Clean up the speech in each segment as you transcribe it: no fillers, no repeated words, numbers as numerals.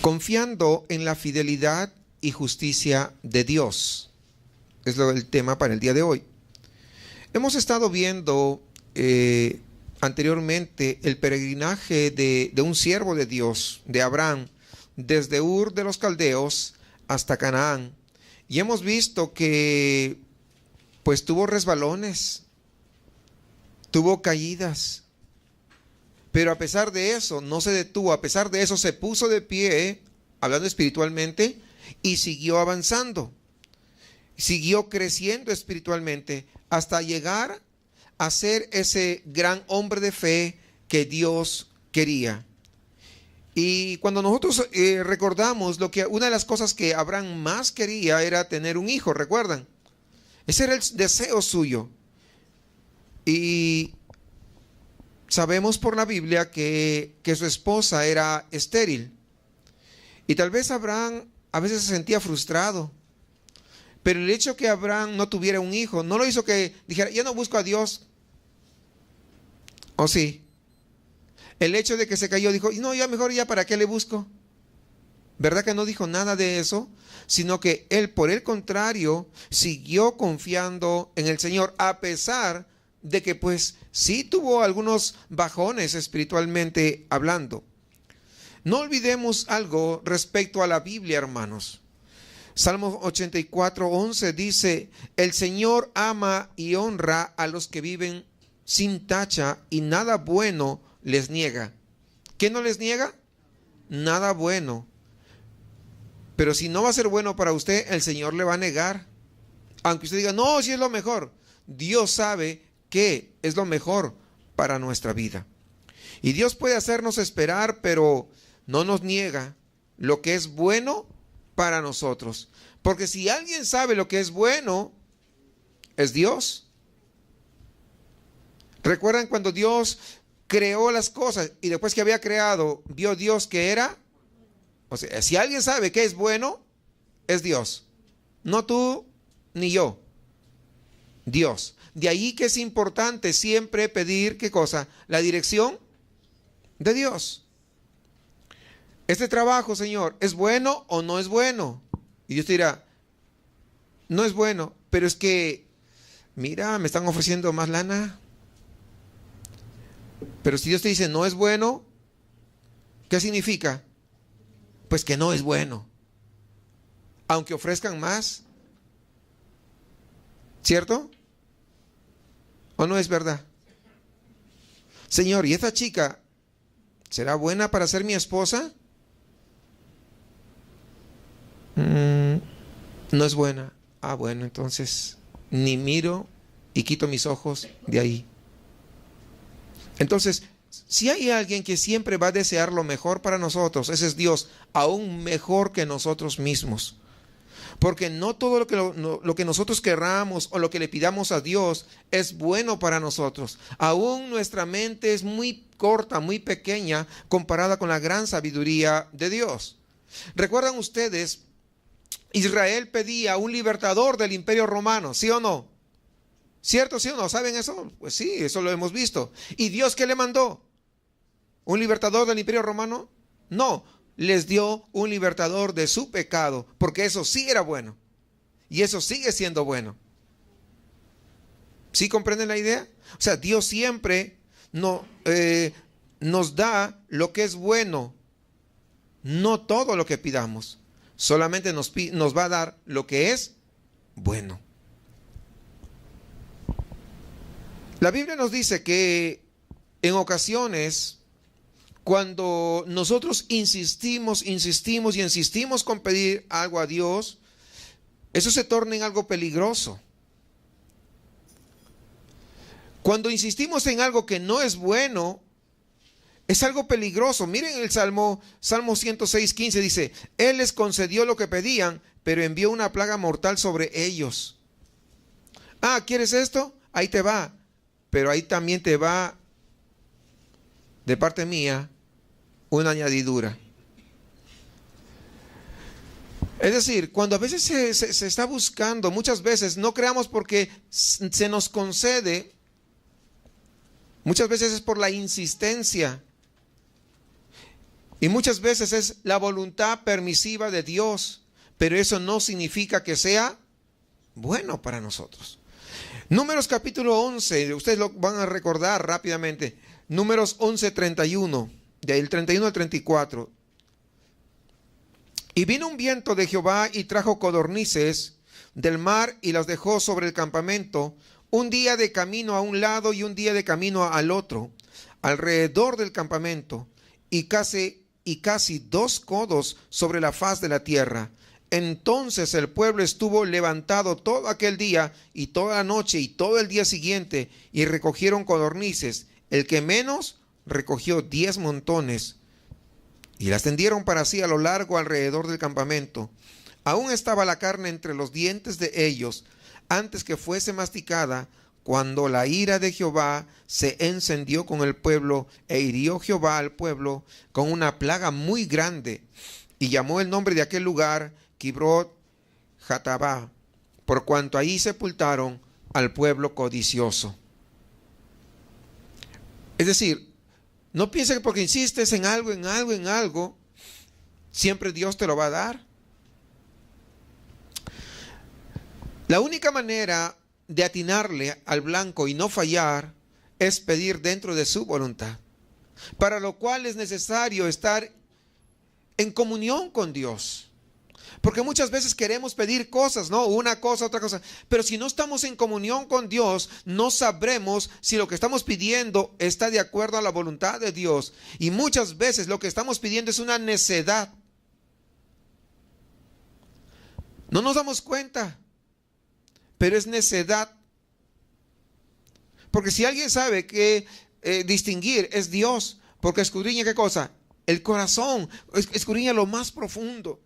Confiando en la fidelidad y justicia de Dios. Es el tema para el día de hoy. Hemos estado viendo anteriormente el peregrinaje de un siervo de Dios, de Abraham, desde Ur de los Caldeos hasta Canaán. Y hemos visto que pues tuvo resbalones, tuvo caídas, pero a pesar de eso no se detuvo, a pesar de eso se puso de pie, hablando espiritualmente, y siguió avanzando, siguió creciendo espiritualmente hasta llegar a ser ese gran hombre de fe que Dios quería. Y cuando nosotros recordamos una de las cosas que Abraham más quería era tener un hijo, ¿recuerdan? Ese era el deseo suyo. Y sabemos por la Biblia que su esposa era estéril. Y tal vez Abraham a veces se sentía frustrado. Pero el hecho que Abraham no tuviera un hijo no lo hizo que dijera, ya no busco a Dios. ¿O sí? El hecho de que se cayó, dijo, no, ya mejor ya para qué le busco. ¿Verdad que no dijo nada de eso? Sino que él, por el contrario, siguió confiando en el Señor, a pesar de que pues sí tuvo algunos bajones espiritualmente hablando. No olvidemos algo respecto a la Biblia, hermanos. Salmo 84:11 dice, el Señor ama y honra a los que viven sin tacha y nada bueno les niega. ¿Qué no les niega? Nada bueno. Pero si no va a ser bueno para usted, el Señor le va a negar. Aunque usted diga, no, si es lo mejor. Dios sabe que es lo mejor para nuestra vida. Y Dios puede hacernos esperar, pero no nos niega lo que es bueno para nosotros. Porque si alguien sabe lo que es bueno, es Dios. ¿Recuerdan cuando Dios creó las cosas y después que había creado, vio Dios que era? O sea, si alguien sabe que es bueno, es Dios. No tú ni yo. Dios. De ahí que es importante siempre pedir, ¿qué cosa? La dirección de Dios. Este trabajo, Señor, ¿es bueno o no es bueno? Y Dios te dirá, no es bueno, pero es que, mira, me están ofreciendo más lana. Pero si Dios te dice no es bueno, ¿qué significa? Pues que no es bueno. Aunque ofrezcan más. ¿Cierto? ¿O no es verdad? Señor, ¿y esta chica será buena para ser mi esposa? No es buena. Ah, bueno, entonces ni miro y quito mis ojos de ahí. Entonces, si hay alguien que siempre va a desear lo mejor para nosotros, ese es Dios, aún mejor que nosotros mismos. Porque no todo lo que nosotros querramos o lo que le pidamos a Dios es bueno para nosotros. Aún nuestra mente es muy corta, muy pequeña, comparada con la gran sabiduría de Dios. ¿Recuerdan ustedes? Israel pedía un libertador del Imperio Romano, ¿sí o no? ¿Cierto, sí o no? ¿Saben eso? Pues sí, eso lo hemos visto. ¿Y Dios qué le mandó? ¿Un libertador del Imperio Romano? No, les dio un libertador de su pecado, porque eso sí era bueno. Y eso sigue siendo bueno. ¿Sí comprenden la idea? O sea, Dios siempre nos da lo que es bueno, no todo lo que pidamos. Solamente nos va a dar lo que es bueno. La Biblia nos dice que en ocasiones, cuando nosotros insistimos con pedir algo a Dios, eso se torna en algo peligroso. Cuando insistimos en algo que no es bueno, es algo peligroso. Miren el Salmo 106:15 dice, Él les concedió lo que pedían, pero envió una plaga mortal sobre ellos. Ah, ¿quieres esto? Ahí te va. Pero ahí también te va, de parte mía, una añadidura. Es decir, cuando a veces se está buscando, muchas veces no creamos porque se nos concede, muchas veces es por la insistencia. Y muchas veces es la voluntad permisiva de Dios, pero eso no significa que sea bueno para nosotros. Números capítulo 11, ustedes lo van a recordar rápidamente. Números 11:31, del 31 al 34. Y vino un viento de Jehová y trajo codornices del mar y las dejó sobre el campamento, un día de camino a un lado y un día de camino al otro, alrededor del campamento, y casi 2 codos sobre la faz de la tierra. Entonces el pueblo estuvo levantado todo aquel día y toda la noche y todo el día siguiente, y recogieron codornices. El que menos recogió 10 montones, y las tendieron para sí a lo largo alrededor del campamento. Aún estaba la carne entre los dientes de ellos, antes que fuese masticada, cuando la ira de Jehová se encendió con el pueblo, e hirió Jehová al pueblo con una plaga muy grande, y llamó el nombre de aquel lugar Kibrot Hatabá, por cuanto ahí sepultaron al pueblo codicioso. Es decir, no pienses que porque insistes en algo, siempre Dios te lo va a dar. La única manera de atinarle al blanco y no fallar es pedir dentro de su voluntad, para lo cual es necesario estar en comunión con Dios. Porque muchas veces queremos pedir cosas, ¿no? Una cosa, otra cosa. Pero si no estamos en comunión con Dios, no sabremos si lo que estamos pidiendo está de acuerdo a la voluntad de Dios. Y muchas veces lo que estamos pidiendo es una necedad. No nos damos cuenta, pero es necedad. Porque si alguien sabe que distinguir es Dios, porque escudriña ¿qué cosa? El corazón, escudriña lo más profundo.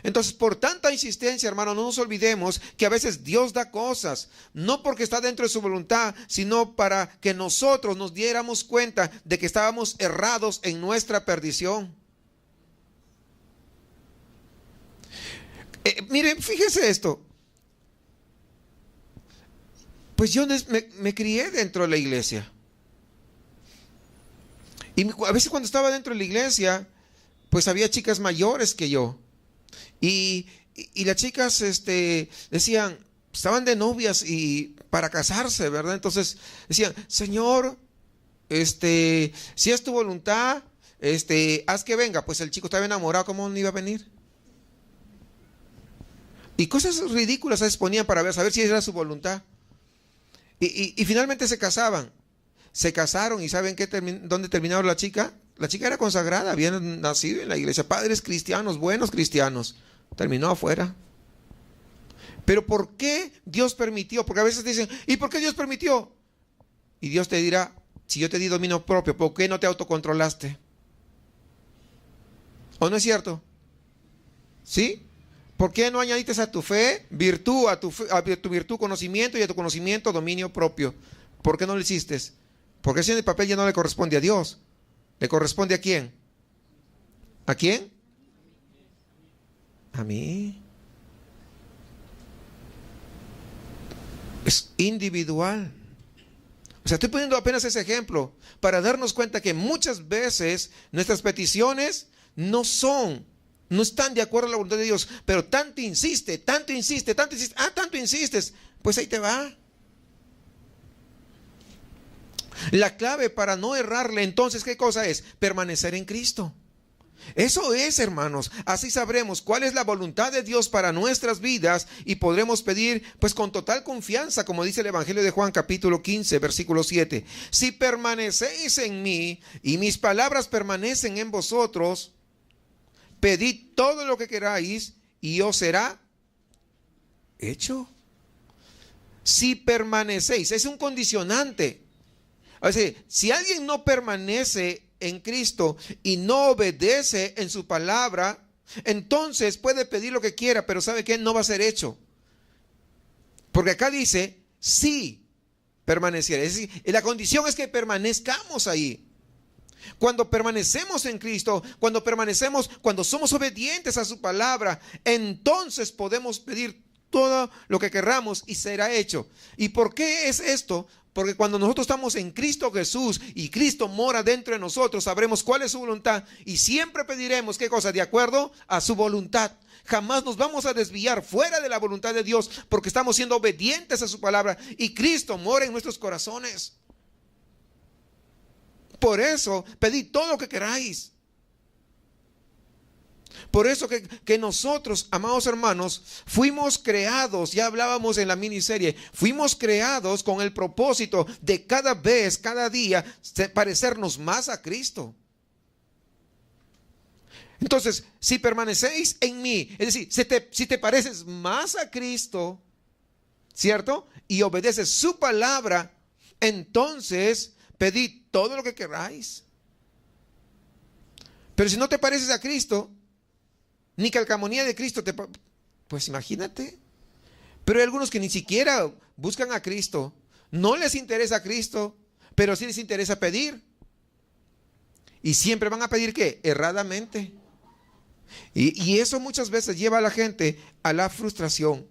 Entonces, por tanta insistencia, hermano, no nos olvidemos que a veces Dios da cosas, no porque está dentro de su voluntad, sino para que nosotros nos diéramos cuenta de que estábamos errados en nuestra perdición. Miren, fíjese esto. Pues yo me crié dentro de la iglesia. Y a veces cuando estaba dentro de la iglesia, pues había chicas mayores que yo. Y las chicas decían, estaban de novias y para casarse, ¿verdad? Entonces decían, Señor, si es tu voluntad, haz que venga. Pues el chico estaba enamorado, ¿cómo no iba a venir? Y cosas ridículas se ponían para saber si era su voluntad. Y finalmente se casaban. Se casaron y ¿saben dónde terminaron la chica? La chica era consagrada, había nacido en la iglesia, padres cristianos, buenos cristianos. Terminó afuera. Pero ¿por qué Dios permitió? Porque a veces dicen, ¿y por qué Dios permitió? Y Dios te dirá, si yo te di dominio propio, ¿por qué no te autocontrolaste? ¿O no es cierto? ¿Sí? ¿Por qué no añadiste a tu fe virtud, a tu virtud conocimiento y a tu conocimiento dominio propio? ¿Por qué no lo hiciste? Porque ese papel ya no le corresponde a Dios. ¿Le corresponde a quién? ¿A quién? A mí. Es individual. O sea, estoy poniendo apenas ese ejemplo para darnos cuenta que muchas veces nuestras peticiones no están de acuerdo a la voluntad de Dios, pero tanto insistes, tanto insistes, pues ahí te va. La clave para no errarle entonces, ¿qué cosa es? Permanecer en Cristo. Eso es, hermanos. Así sabremos cuál es la voluntad de Dios para nuestras vidas y podremos pedir pues con total confianza, como dice el Evangelio de Juan capítulo 15 versículo 7. Si permanecéis en mí y mis palabras permanecen en vosotros, pedid todo lo que queráis y os será hecho. Si permanecéis, es un condicionante. O sea, si alguien no permanece en Cristo y no obedece en su palabra, entonces puede pedir lo que quiera, pero ¿sabe qué? No va a ser hecho. Porque acá dice, si permaneciera. Es decir, la condición es que permanezcamos ahí. Cuando permanecemos en Cristo, cuando somos obedientes a su palabra, entonces podemos pedir todo lo que querramos y será hecho. ¿Y por qué es esto? Porque cuando nosotros estamos en Cristo Jesús y Cristo mora dentro de nosotros, sabremos cuál es su voluntad y siempre pediremos, ¿qué cosa? De acuerdo a su voluntad. Jamás nos vamos a desviar fuera de la voluntad de Dios porque estamos siendo obedientes a su palabra y Cristo mora en nuestros corazones. Por eso pedid todo lo que queráis. Por eso que nosotros, amados hermanos, fuimos creados, ya hablábamos en la miniserie, fuimos creados con el propósito de cada vez, cada día, parecernos más a Cristo. Entonces, si permanecéis en mí, es decir, si te pareces más a Cristo, ¿cierto? Y obedeces su palabra, entonces pedid todo lo que queráis. Pero si no te pareces a Cristo, ni calcamonía de Cristo, pues imagínate. Pero hay algunos que ni siquiera buscan a Cristo, no les interesa a Cristo, pero sí les interesa pedir. Y siempre van a pedir ¿qué? Erradamente. Y eso muchas veces lleva a la gente a la frustración.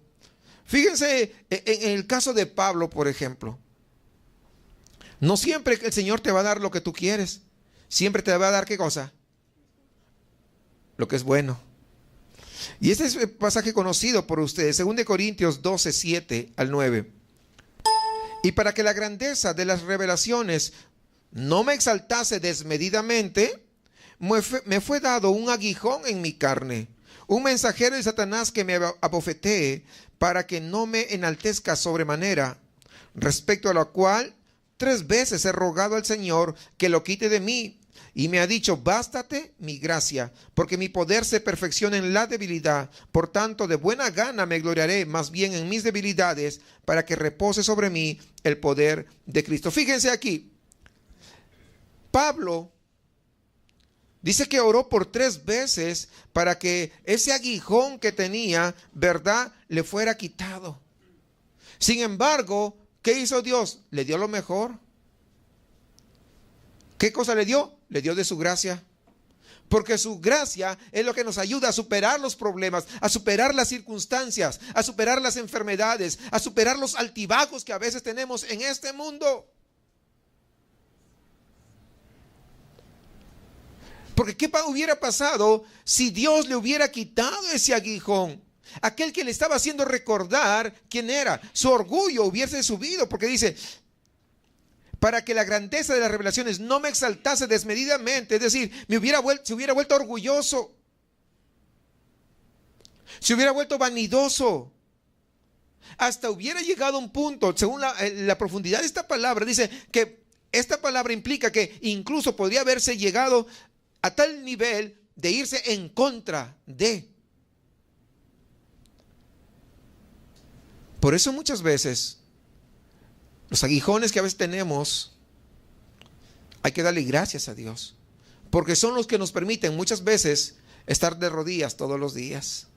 Fíjense en el caso de Pablo, por ejemplo. No siempre el Señor te va a dar lo que tú quieres. Siempre te va a dar ¿qué cosa? Lo que es bueno. Y este es el pasaje conocido por ustedes, 2 Corintios 12, 7 al 9. Y para que la grandeza de las revelaciones no me exaltase desmedidamente, me fue dado un aguijón en mi carne, un mensajero de Satanás que me abofetee, para que no me enaltezca sobremanera, respecto a lo cual 3 veces he rogado al Señor que lo quite de mí. Y me ha dicho, bástate mi gracia, porque mi poder se perfecciona en la debilidad. Por tanto, de buena gana me gloriaré más bien en mis debilidades, para que repose sobre mí el poder de Cristo. Fíjense aquí, Pablo dice que oró por 3 veces para que ese aguijón que tenía, ¿verdad?, le fuera quitado. Sin embargo, ¿qué hizo Dios? Le dio lo mejor. ¿Qué cosa le dio? Le dio de su gracia. Porque su gracia es lo que nos ayuda a superar los problemas, a superar las circunstancias, a superar las enfermedades, a superar los altibajos que a veces tenemos en este mundo. Porque ¿qué hubiera pasado si Dios le hubiera quitado ese aguijón? Aquel que le estaba haciendo recordar quién era. Su orgullo hubiese subido, porque dice, para que la grandeza de las revelaciones no me exaltase desmedidamente, es decir, se hubiera vuelto orgulloso, se hubiera vuelto vanidoso, hasta hubiera llegado a un punto, según la profundidad de esta palabra, dice que esta palabra implica que incluso podría haberse llegado a tal nivel de irse en contra de. Por eso muchas veces los aguijones que a veces tenemos, hay que darle gracias a Dios, porque son los que nos permiten muchas veces estar de rodillas todos los días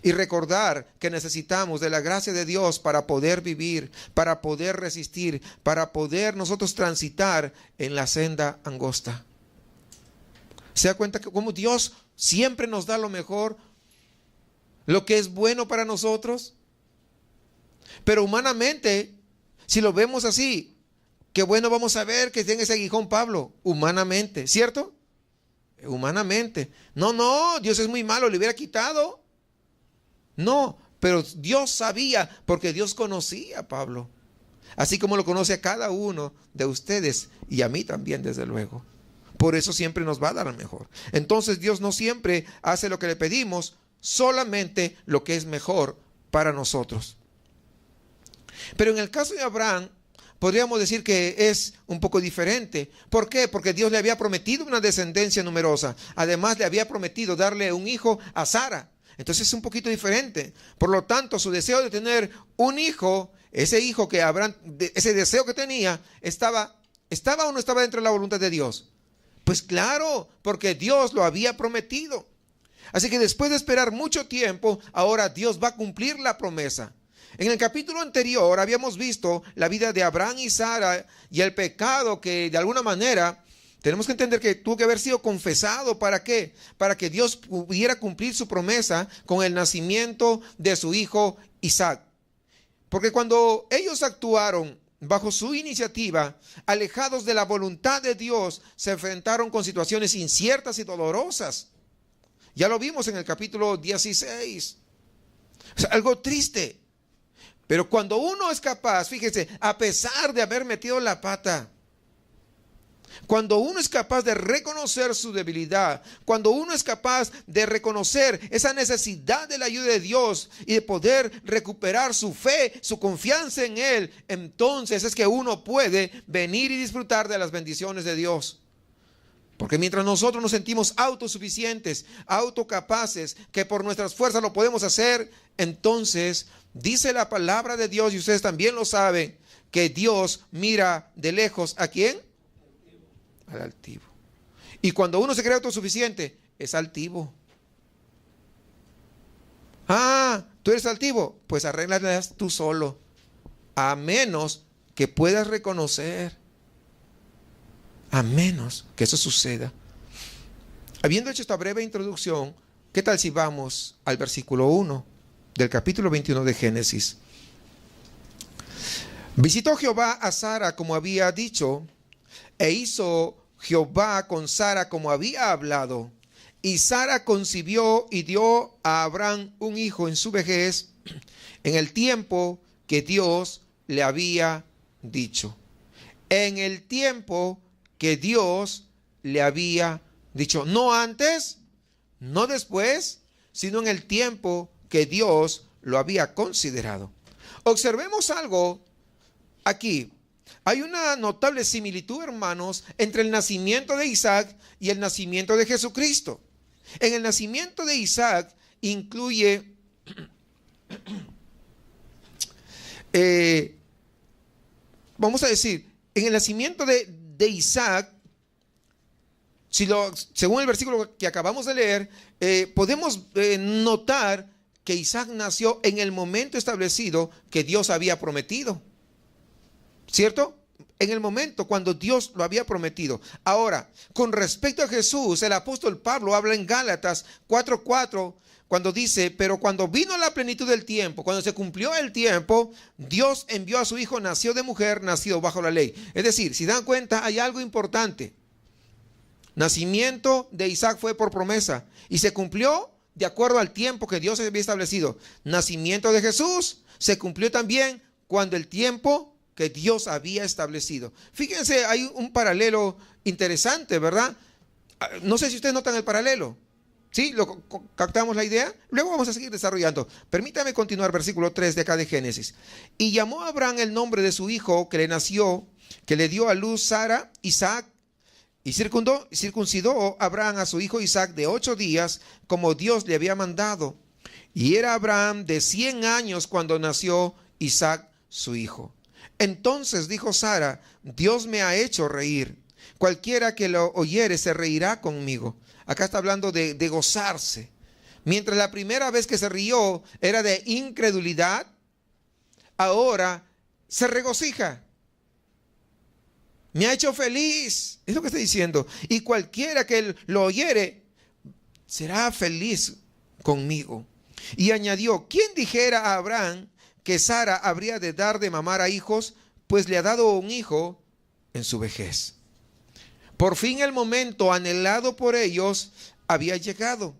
y recordar que necesitamos de la gracia de Dios para poder vivir, para poder resistir, para poder nosotros transitar en la senda angosta. ¿Se da cuenta que como Dios siempre nos da lo mejor, lo que es bueno para nosotros? Pero humanamente, si lo vemos así, qué bueno vamos a ver que tiene ese aguijón Pablo, humanamente, ¿cierto? Humanamente. No, Dios es muy malo, le hubiera quitado. No, pero Dios sabía, porque Dios conocía a Pablo, así como lo conoce a cada uno de ustedes y a mí también, desde luego. Por eso siempre nos va a dar lo mejor. Entonces Dios no siempre hace lo que le pedimos, solamente lo que es mejor para nosotros. Pero en el caso de Abraham, podríamos decir que es un poco diferente. ¿Por qué? Porque Dios le había prometido una descendencia numerosa. Además, le había prometido darle un hijo a Sara. Entonces es un poquito diferente. Por lo tanto, su deseo de tener un hijo, ese hijo que Abraham, ese deseo que tenía, ¿estaba o no estaba dentro de la voluntad de Dios? Pues claro, porque Dios lo había prometido. Así que después de esperar mucho tiempo, ahora Dios va a cumplir la promesa. En el capítulo anterior habíamos visto la vida de Abraham y Sara y el pecado que de alguna manera tenemos que entender que tuvo que haber sido confesado. ¿Para qué? Para que Dios pudiera cumplir su promesa con el nacimiento de su hijo Isaac. Porque cuando ellos actuaron bajo su iniciativa, alejados de la voluntad de Dios, se enfrentaron con situaciones inciertas y dolorosas. Ya lo vimos en el capítulo 16. O sea, algo triste. Pero cuando uno es capaz, fíjese, a pesar de haber metido la pata, cuando uno es capaz de reconocer su debilidad, cuando uno es capaz de reconocer esa necesidad de la ayuda de Dios y de poder recuperar su fe, su confianza en Él, entonces es que uno puede venir y disfrutar de las bendiciones de Dios. Porque mientras nosotros nos sentimos autosuficientes, autocapaces, que por nuestras fuerzas lo podemos hacer, entonces dice la palabra de Dios, y ustedes también lo saben, que Dios mira de lejos ¿a quién? Al altivo. Y cuando uno se cree autosuficiente, es altivo. Ah, tú eres altivo, pues arréglalas tú solo, a menos que puedas reconocer, a menos que eso suceda. Habiendo hecho esta breve introducción, ¿qué tal si vamos al versículo 1 del capítulo 21 de Génesis? Visitó Jehová a Sara como había dicho, e hizo Jehová con Sara como había hablado. Y Sara concibió y dio a Abraham un hijo en su vejez, en el tiempo que Dios le había dicho. En el tiempo que Dios le había dicho. No antes, no después, sino en el tiempo que Dios lo había considerado. Observemos algo aquí. Hay una notable similitud, hermanos, entre el nacimiento de Isaac y el nacimiento de Jesucristo. En el nacimiento de Isaac incluye vamos a decir, en el nacimiento de Isaac, según el versículo que acabamos de leer, podemos notar que Isaac nació en el momento establecido que Dios había prometido. ¿Cierto? En el momento cuando Dios lo había prometido. Ahora, con respecto a Jesús, el apóstol Pablo habla en Gálatas 4:4, cuando dice, pero cuando vino la plenitud del tiempo, cuando se cumplió el tiempo, Dios envió a su hijo, nació de mujer, nacido bajo la ley. Es decir, si dan cuenta, hay algo importante. Nacimiento de Isaac fue por promesa y se cumplió de acuerdo al tiempo que Dios había establecido. Nacimiento de Jesús se cumplió también cuando el tiempo que Dios había establecido. Fíjense, hay un paralelo interesante, ¿verdad? No sé si ustedes notan el paralelo. ¿Sí? ¿Captamos la idea? Luego vamos a seguir desarrollando. Permítame continuar, versículo 3 de acá de Génesis. Y llamó a Abraham el nombre de su hijo que le nació, que le dio a luz Sara, Isaac, y circuncidó Abraham a su hijo Isaac de 8 días, como Dios le había mandado. Y era Abraham de 100 años cuando nació Isaac su hijo. Entonces dijo Sara, Dios me ha hecho reír. Cualquiera que lo oyere se reirá conmigo. Acá está hablando de gozarse. Mientras la primera vez que se rió era de incredulidad, ahora se regocija. Me ha hecho feliz. Es lo que está diciendo. Y cualquiera que lo oyere será feliz conmigo. Y añadió, ¿quién dijera a Abraham que Sara habría de dar de mamar a hijos? Pues le ha dado un hijo en su vejez. Por fin el momento anhelado por ellos había llegado.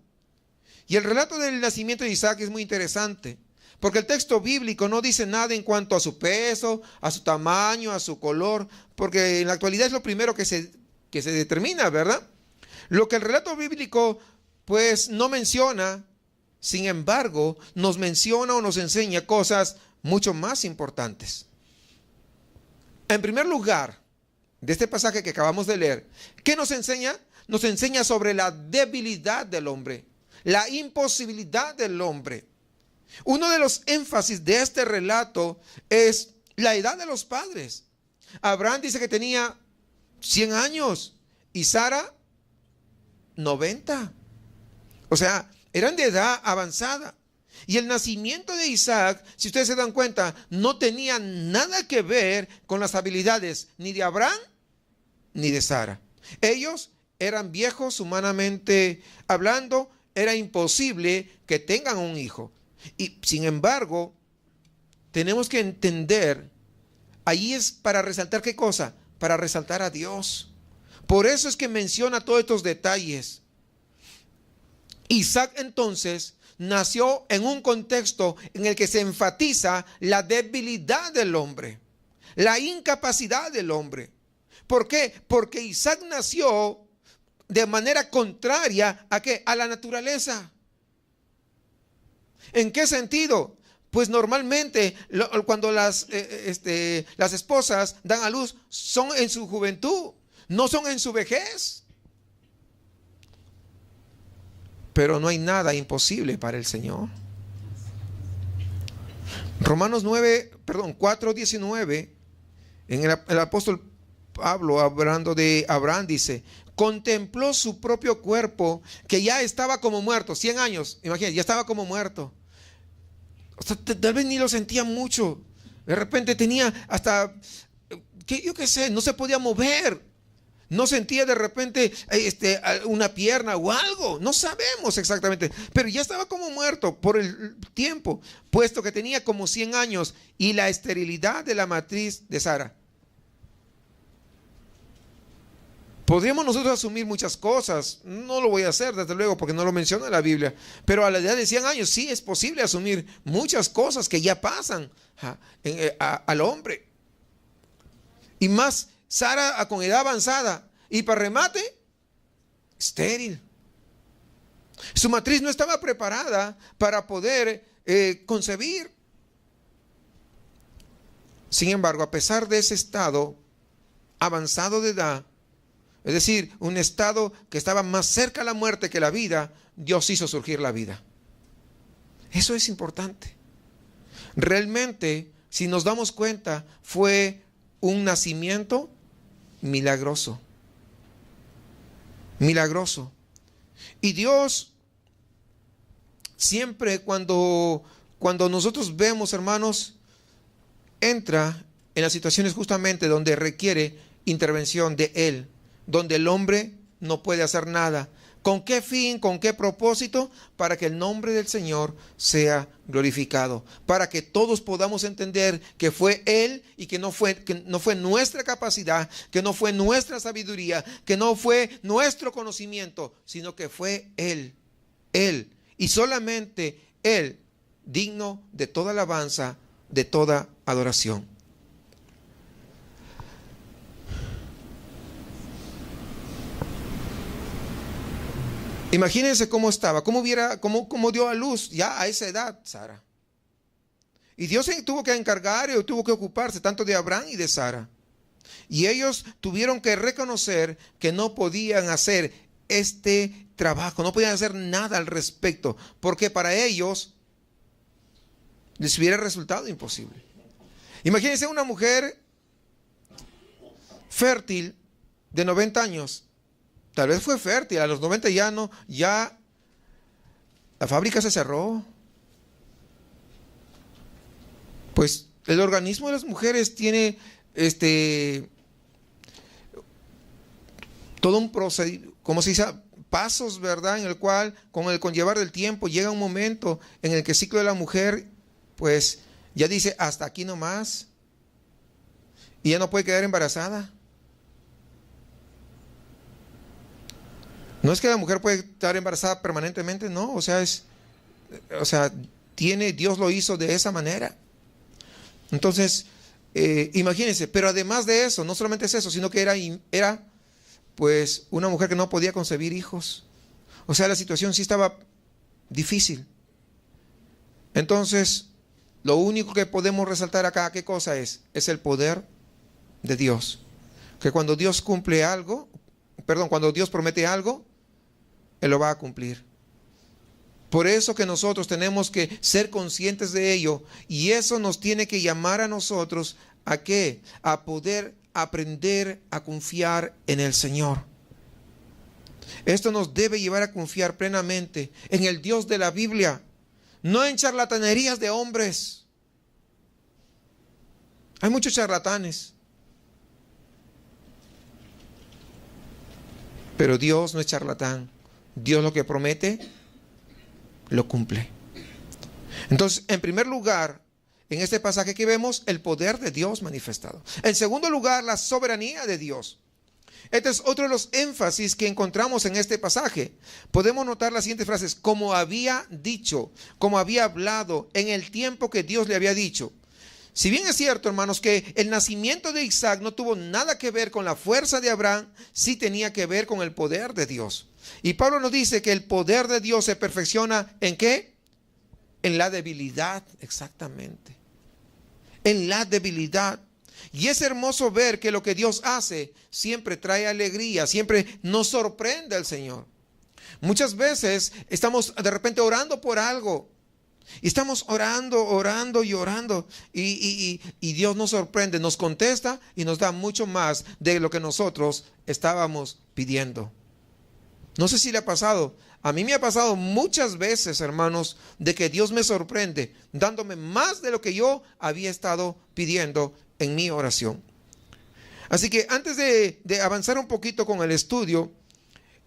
Y el relato del nacimiento de Isaac es muy interesante, porque el texto bíblico no dice nada en cuanto a su peso, a su tamaño, a su color, porque en la actualidad es lo primero que se determina, ¿verdad? Lo que el relato bíblico pues no menciona, sin embargo, nos menciona o nos enseña cosas mucho más importantes. En primer lugar, de este pasaje que acabamos de leer, ¿qué nos enseña? Nos enseña sobre la debilidad del hombre, la imposibilidad del hombre. Uno de los énfasis de este relato es la edad de los padres. Abraham dice que tenía 100 años y Sara 90. O sea, eran de edad avanzada. Y el nacimiento de Isaac, si ustedes se dan cuenta, no tenía nada que ver con las habilidades ni de Abraham ni de Sara. Ellos eran viejos humanamente hablando, era imposible que tengan un hijo. Y sin embargo, tenemos que entender ahí es para resaltar ¿qué cosa? Para resaltar a Dios. Por eso es que menciona todos estos detalles. Isaac entonces nació en un contexto en el que se enfatiza la debilidad del hombre, la incapacidad del hombre. ¿Por qué? Porque Isaac nació de manera contraria ¿a qué? A la naturaleza. ¿En qué sentido? Pues normalmente cuando las esposas dan a luz son en su juventud, no son en su vejez. Pero no hay nada imposible para el Señor. Romanos 4:19, el apóstol Pablo, hablando de Abraham, dice: contempló su propio cuerpo, que ya estaba como muerto, 100 años, imagínense, ya estaba como muerto. O sea, tal vez ni lo sentía mucho. De repente tenía hasta, yo qué sé, no se podía mover. No sentía de repente una pierna o algo. No sabemos exactamente. Pero ya estaba como muerto por el tiempo, puesto que tenía como 100 años y la esterilidad de la matriz de Sara. Podríamos nosotros asumir muchas cosas. No lo voy a hacer, desde luego, porque no lo menciona la Biblia. Pero a la edad de 100 años sí es posible asumir muchas cosas que ya pasan al hombre. Y más Sara con edad avanzada. Y para remate, estéril. Su matriz no estaba preparada para poder concebir. Sin embargo, a pesar de ese estado avanzado de edad, es decir, un estado que estaba más cerca a la muerte que la vida, Dios hizo surgir la vida. Eso es importante. Realmente, si nos damos cuenta, fue un nacimiento milagroso. Milagroso. Y Dios siempre cuando nosotros vemos, hermanos, entra en las situaciones justamente donde requiere intervención de Él, donde el hombre no puede hacer nada. ¿Con qué fin? ¿Con qué propósito? Para que el nombre del Señor sea glorificado. Para que todos podamos entender que fue Él y que no fue nuestra capacidad, que no fue nuestra sabiduría, que no fue nuestro conocimiento, sino que fue Él. Él. Y solamente Él, digno de toda alabanza, de toda adoración. Imagínense cómo estaba, cómo dio a luz ya a esa edad Sara. Y Dios tuvo que encargar y tuvo que ocuparse tanto de Abraham y de Sara. Y ellos tuvieron que reconocer que no podían hacer este trabajo, no podían hacer nada al respecto, porque para ellos les hubiera resultado imposible. Imagínense una mujer fértil de 90 años. Tal vez fue fértil, a los 90 ya la fábrica se cerró. Pues el organismo de las mujeres tiene todo un procedimiento, como se dice, pasos, ¿verdad? En el cual, con el conllevar del tiempo, llega un momento en el que el ciclo de la mujer, pues, ya dice, hasta aquí nomás. Y ya no puede quedar embarazada. No es que la mujer puede estar embarazada permanentemente, no, Dios lo hizo de esa manera. Entonces, imagínense, pero además de eso, no solamente es eso, sino que era pues una mujer que no podía concebir hijos. O sea, la situación sí estaba difícil. Entonces, lo único que podemos resaltar acá, ¿qué cosa es? Es el poder de Dios. Que cuando Dios cuando Dios promete algo, Él lo va a cumplir. Por eso que nosotros tenemos que ser conscientes de ello, y eso nos tiene que llamar a nosotros ¿a qué? A poder aprender a confiar en el Señor. Esto nos debe llevar a confiar plenamente en el Dios de la Biblia, no en charlatanerías de hombres. Hay muchos charlatanes, pero Dios no es charlatán. Dios lo que promete, lo cumple. Entonces, en primer lugar, en este pasaje que vemos el poder de Dios manifestado. En segundo lugar, la soberanía de Dios. Este es otro de los énfasis que encontramos en este pasaje. Podemos notar las siguientes frases: como había dicho, como había hablado, en el tiempo que Dios le había dicho. Si bien es cierto, hermanos, que el nacimiento de Isaac no tuvo nada que ver con la fuerza de Abraham, sí tenía que ver con el poder de Dios. Y Pablo nos dice que el poder de Dios se perfecciona ¿en qué? En la debilidad, exactamente. En la debilidad. Y es hermoso ver que lo que Dios hace siempre trae alegría, siempre nos sorprende al Señor. Muchas veces estamos de repente orando por algo. Y estamos orando y orando. Y Dios nos sorprende, nos contesta y nos da mucho más de lo que nosotros estábamos pidiendo. No sé si le ha pasado. A mí me ha pasado muchas veces, hermanos, de que Dios me sorprende dándome más de lo que yo había estado pidiendo en mi oración. Así que antes de avanzar un poquito con el estudio,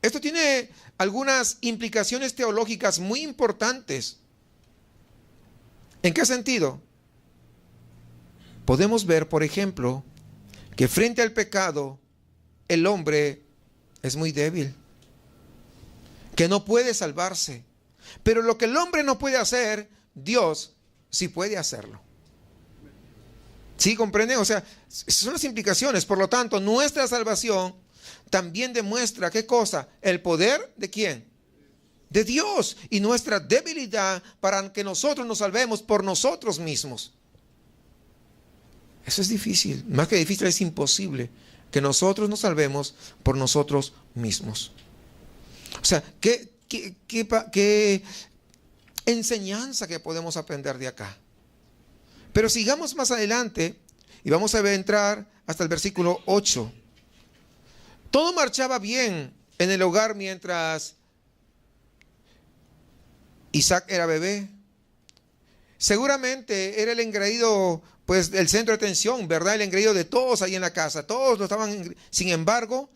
esto tiene algunas implicaciones teológicas muy importantes. ¿En qué sentido? Podemos ver, por ejemplo, que frente al pecado, el hombre es muy débil, que no puede salvarse. Pero lo que el hombre no puede hacer, Dios sí puede hacerlo. ¿Sí comprenden? O sea, son las implicaciones. Por lo tanto, nuestra salvación también demuestra, ¿qué cosa? El poder ¿de quién? De Dios, y nuestra debilidad para que nosotros nos salvemos por nosotros mismos. Eso es difícil, más que difícil, es imposible que nosotros nos salvemos por nosotros mismos. O sea, ¿qué enseñanza que podemos aprender de acá? Pero sigamos más adelante y vamos a entrar hasta el versículo 8. Todo marchaba bien en el hogar mientras Isaac era bebé. Seguramente era el engreído, pues, el centro de atención, ¿verdad? El engreído de todos ahí en la casa. Todos lo estaban. Sin embargo,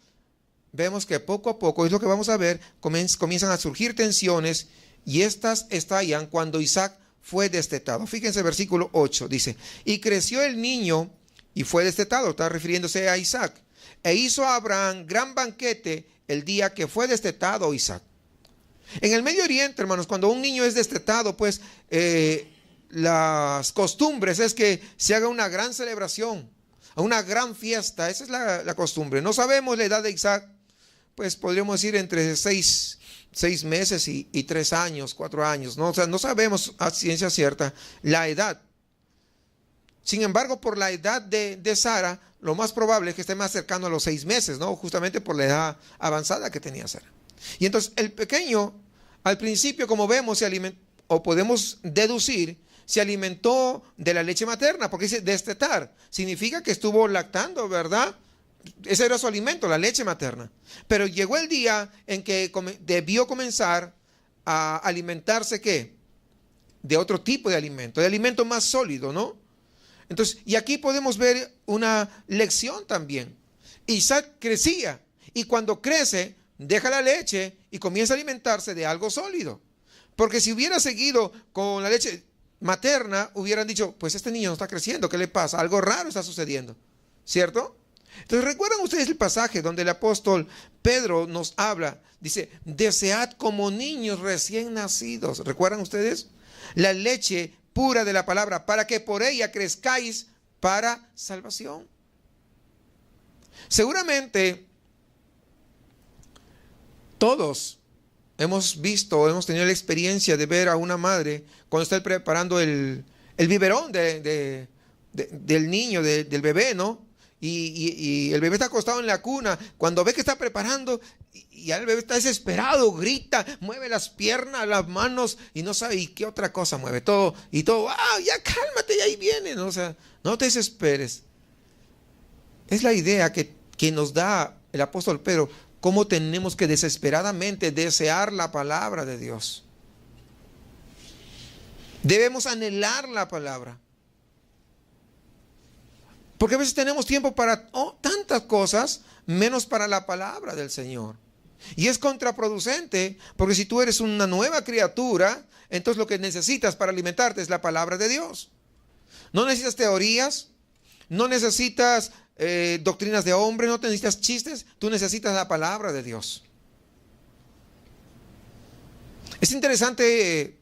vemos que poco a poco, es lo que vamos a ver, comienzan a surgir tensiones y estas estallan cuando Isaac fue destetado. Fíjense, versículo 8 dice: y creció el niño y fue destetado. Está refiriéndose a Isaac. E hizo a Abraham gran banquete el día que fue destetado Isaac. En el Medio Oriente, hermanos, cuando un niño es destetado, pues las costumbres es que se haga una gran celebración, una gran fiesta. Esa es la costumbre. No sabemos la edad de Isaac, pues podríamos decir entre 6 meses y 3 años, 4 años, ¿no? O sea, no sabemos a ciencia cierta la edad. Sin embargo, por la edad de Sara, lo más probable es que esté más cercano a los 6 meses, ¿no? Justamente por la edad avanzada que tenía Sara. Y entonces el pequeño, al principio, como vemos, se alimentó, o podemos deducir, se alimentó de la leche materna, porque dice destetar, significa que estuvo lactando, ¿verdad? Ese era su alimento, la leche materna. Pero llegó el día en que debió comenzar a alimentarse, ¿qué? De otro tipo de alimento más sólido, ¿no? Entonces, y aquí podemos ver una lección también. Isaac crecía, y cuando crece, deja la leche y comienza a alimentarse de algo sólido. Porque si hubiera seguido con la leche materna, hubieran dicho, pues este niño no está creciendo, ¿qué le pasa? Algo raro está sucediendo, ¿cierto? Entonces, ¿recuerdan ustedes el pasaje donde el apóstol Pedro nos habla? Dice, desead como niños recién nacidos. ¿Recuerdan ustedes? La leche pura de la palabra, para que por ella crezcáis para salvación. Seguramente todos hemos visto, hemos tenido la experiencia de ver a una madre cuando está preparando el biberón del niño, del bebé, ¿no? Y el bebé está acostado en la cuna. Cuando ve que está preparando, y ya el bebé está desesperado, grita, mueve las piernas, las manos, y no sabe y qué otra cosa mueve. Todo, ya cálmate, ya ahí viene, ¿no? O sea, no te desesperes. Es la idea que nos da el apóstol Pedro, cómo tenemos que desesperadamente desear la palabra de Dios. Debemos anhelar la palabra. Porque a veces tenemos tiempo para tantas cosas, menos para la palabra del Señor. Y es contraproducente, porque si tú eres una nueva criatura, entonces lo que necesitas para alimentarte es la palabra de Dios. No necesitas teorías, no necesitas doctrinas de hombre, no necesitas chistes, tú necesitas la palabra de Dios. Es interesante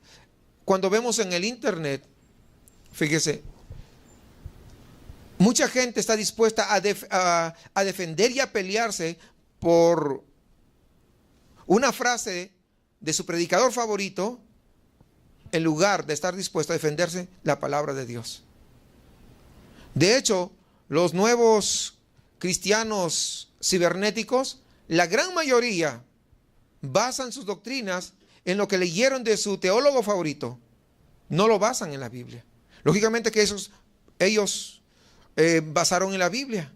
cuando vemos en el internet, fíjese, mucha gente está dispuesta a defender y a pelearse por una frase de su predicador favorito, en lugar de estar dispuesto a defenderse la palabra de Dios. De hecho, los nuevos cristianos cibernéticos, la gran mayoría basan sus doctrinas en lo que leyeron de su teólogo favorito. No lo basan en la Biblia. Lógicamente que ellos basaron en la Biblia,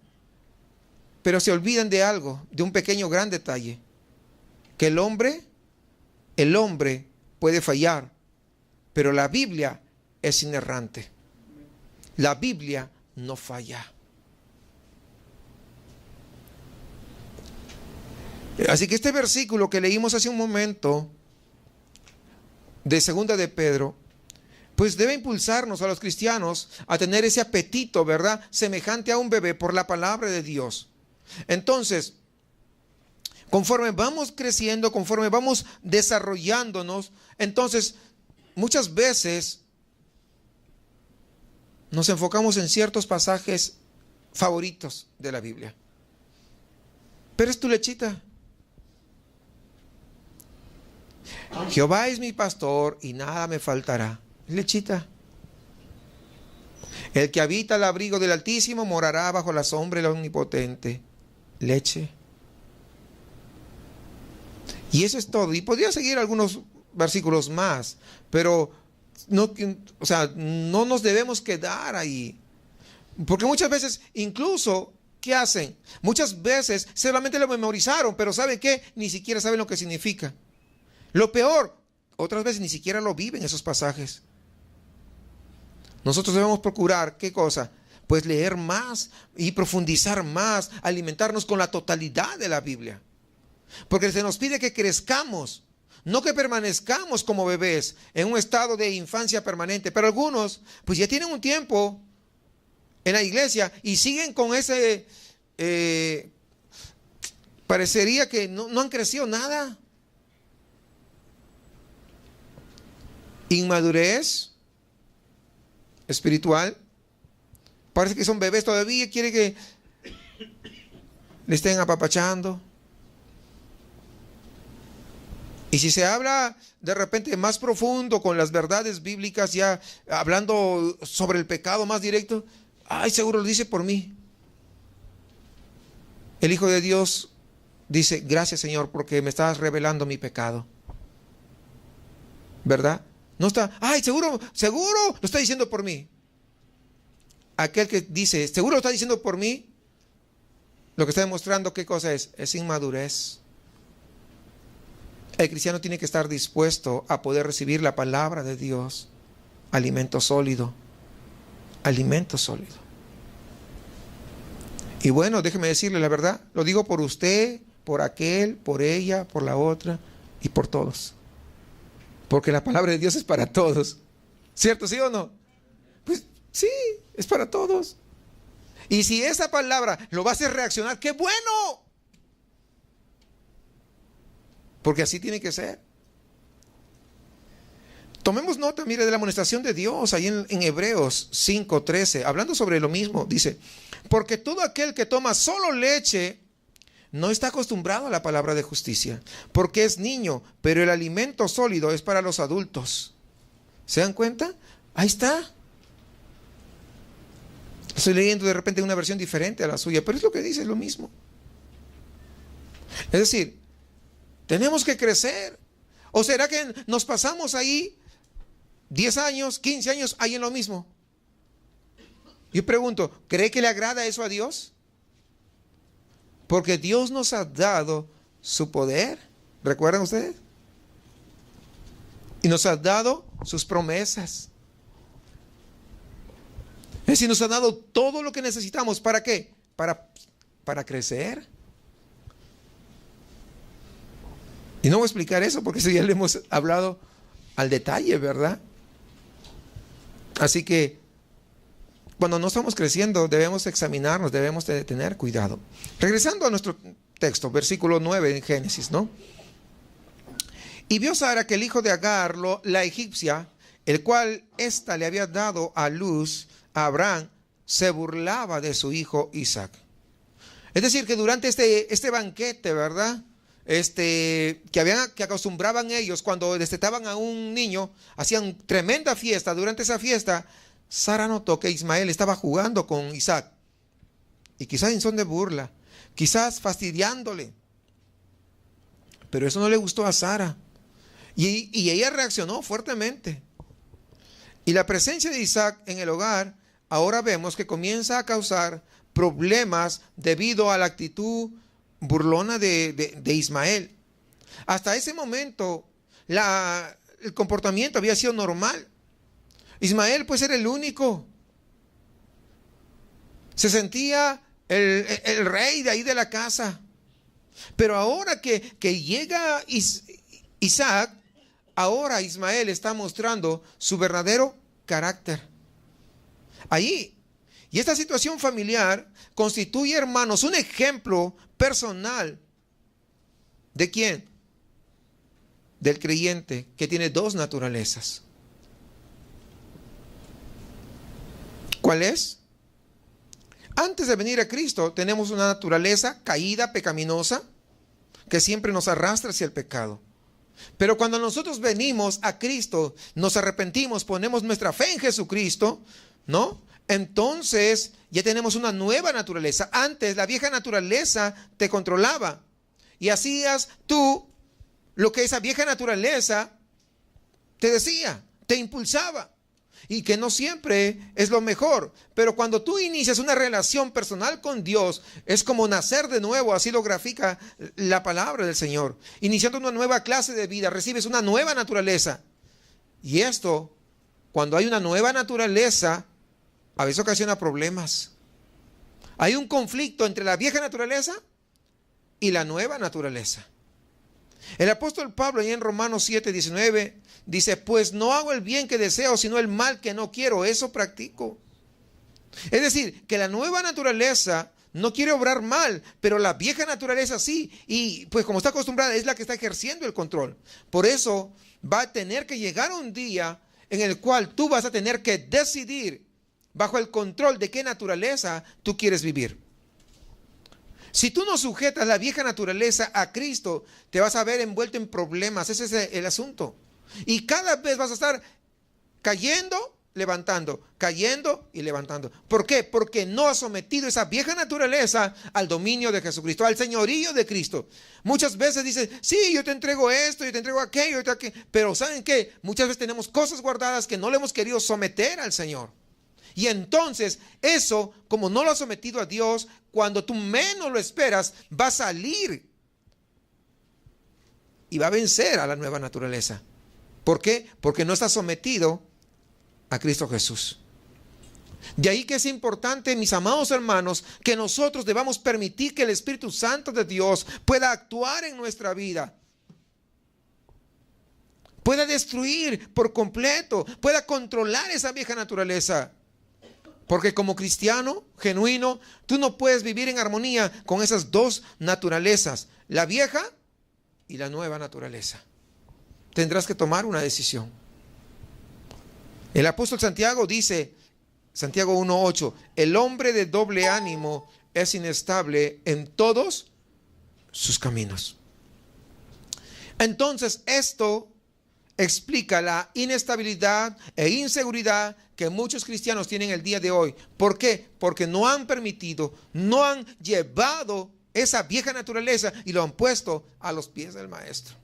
pero se olvidan de algo, de un pequeño gran detalle, que el hombre puede fallar, pero la Biblia es inerrante. La Biblia no falla. Así que este versículo que leímos hace un momento de Segunda de Pedro, pues debe impulsarnos a los cristianos a tener ese apetito, ¿verdad? Semejante a un bebé por la palabra de Dios. Entonces, conforme vamos creciendo, conforme vamos desarrollándonos, entonces muchas veces nos enfocamos en ciertos pasajes favoritos de la Biblia. Pero es tu lechita. Jehová es mi pastor y nada me faltará. Lechita. El que habita al abrigo del Altísimo morará bajo la sombra del Omnipotente. Leche. Y eso es todo. Y podría seguir algunos versículos más, pero no nos debemos quedar ahí. Porque muchas veces, incluso, ¿qué hacen? Muchas veces solamente lo memorizaron, pero ¿saben qué? Ni siquiera saben lo que significa. Lo peor, otras veces ni siquiera lo viven esos pasajes. Nosotros debemos procurar, ¿qué cosa? Pues leer más y profundizar más, alimentarnos con la totalidad de la Biblia. Porque se nos pide que crezcamos, no que permanezcamos como bebés en un estado de infancia permanente. Pero algunos, pues ya tienen un tiempo en la iglesia y siguen con ese, parecería que no han crecido nada. Inmadurez espiritual. Parece que son bebés todavía, quiere que le estén apapachando. Y si se habla de repente más profundo con las verdades bíblicas, ya hablando sobre el pecado más directo, ay, seguro lo dice por mí. El Hijo de Dios dice, gracias Señor porque me estás revelando mi pecado. ¿Verdad? No está, ay, seguro lo está diciendo por mí. Aquel que dice, seguro lo está diciendo por mí, lo que está demostrando, ¿qué cosa es? Es inmadurez. El cristiano tiene que estar dispuesto a poder recibir la palabra de Dios, alimento sólido, alimento sólido. Y bueno, déjeme decirle la verdad, lo digo por usted, por aquel, por ella, por la otra y por todos. Porque la palabra de Dios es para todos. ¿Cierto, sí o no? Pues sí, es para todos. Y si esa palabra lo va a hacer reaccionar, ¡qué bueno! Porque así tiene que ser. Tomemos nota, mire, de la amonestación de Dios ahí en Hebreos 5:13, hablando sobre lo mismo, dice, porque todo aquel que toma solo leche no está acostumbrado a la palabra de justicia, porque es niño, pero el alimento sólido es para los adultos. ¿Se dan cuenta? Ahí está. Estoy leyendo de repente una versión diferente a la suya, pero es lo que dice, es lo mismo. Es decir, tenemos que crecer. ¿O será que nos pasamos ahí 10 años, 15 años, ahí en lo mismo? Yo pregunto, ¿cree que le agrada eso a Dios? Porque Dios nos ha dado su poder, ¿recuerdan ustedes? Y nos ha dado sus promesas. Es decir, nos ha dado todo lo que necesitamos. ¿Para qué? Para crecer. Y no voy a explicar eso porque eso ya le hemos hablado al detalle, ¿verdad? Así que Cuando no estamos creciendo, debemos examinarnos, debemos de tener cuidado. Regresando a nuestro texto, versículo 9 en Génesis, ¿no? Y vio Sara que el hijo de Agar, la egipcia, el cual ésta le había dado a luz a Abraham, se burlaba de su hijo Isaac. Es decir, que durante este banquete, ¿verdad? Que acostumbraban ellos cuando destetaban a un niño, hacían tremenda fiesta. Durante esa fiesta, Sara notó que Ismael estaba jugando con Isaac. Y quizás en son de burla, quizás fastidiándole. Pero eso no le gustó a Sara. Y ella reaccionó fuertemente. Y la presencia de Isaac en el hogar, ahora vemos que comienza a causar problemas debido a la actitud burlona de Ismael. Hasta ese momento, el comportamiento había sido normal. Ismael pues era el único. Se sentía el rey de ahí de la casa. Pero ahora que llega Isaac, ahora Ismael está mostrando su verdadero carácter. Ahí. Y esta situación familiar constituye, hermanos, un ejemplo personal. ¿De quién? Del creyente que tiene dos naturalezas. ¿Cuál es? Antes de venir a Cristo tenemos una naturaleza caída, pecaminosa, que siempre nos arrastra hacia el pecado. Pero cuando nosotros venimos a Cristo, nos arrepentimos, ponemos nuestra fe en Jesucristo, ¿no? Entonces ya tenemos una nueva naturaleza. Antes la vieja naturaleza te controlaba y hacías tú lo que esa vieja naturaleza te decía, te impulsaba, y que no siempre es lo mejor. Pero cuando tú inicias una relación personal con Dios, es como nacer de nuevo, así lo grafica la palabra del Señor. Iniciando una nueva clase de vida, recibes una nueva naturaleza. Y esto, cuando hay una nueva naturaleza, a veces ocasiona problemas. Hay un conflicto entre la vieja naturaleza y la nueva naturaleza. El apóstol Pablo, ahí en Romanos 7:19, dice: pues no hago el bien que deseo, sino el mal que no quiero, eso practico. Es decir, que la nueva naturaleza no quiere obrar mal, pero la vieja naturaleza sí. Y pues como está acostumbrada, es la que está ejerciendo el control. Por eso va a tener que llegar un día en el cual tú vas a tener que decidir bajo el control de qué naturaleza tú quieres vivir. Si tú no sujetas la vieja naturaleza a Cristo, te vas a ver envuelto en problemas. Ese es el asunto. Y cada vez vas a estar cayendo, levantando, cayendo y levantando. ¿Por qué? Porque no has sometido esa vieja naturaleza al dominio de Jesucristo, al señorío de Cristo. Muchas veces dices: sí, yo te entrego esto, yo te entrego aquello, pero ¿saben qué? Muchas veces tenemos cosas guardadas que no le hemos querido someter al Señor. Y entonces eso, como no lo has sometido a Dios, cuando tú menos lo esperas, va a salir y va a vencer a la nueva naturaleza. ¿Por qué? Porque no está sometido a Cristo Jesús. De ahí que es importante, mis amados hermanos, que nosotros debamos permitir que el Espíritu Santo de Dios pueda actuar en nuestra vida, pueda destruir por completo, pueda controlar esa vieja naturaleza. Porque como cristiano genuino, tú no puedes vivir en armonía con esas dos naturalezas, la vieja y la nueva naturaleza. Tendrás que tomar una decisión. El apóstol Santiago dice, Santiago 1:8, el hombre de doble ánimo es inestable en todos sus caminos. Entonces esto explica la inestabilidad e inseguridad que muchos cristianos tienen el día de hoy. ¿Por qué? Porque no han permitido, no han llevado esa vieja naturaleza y lo han puesto a los pies del Maestro.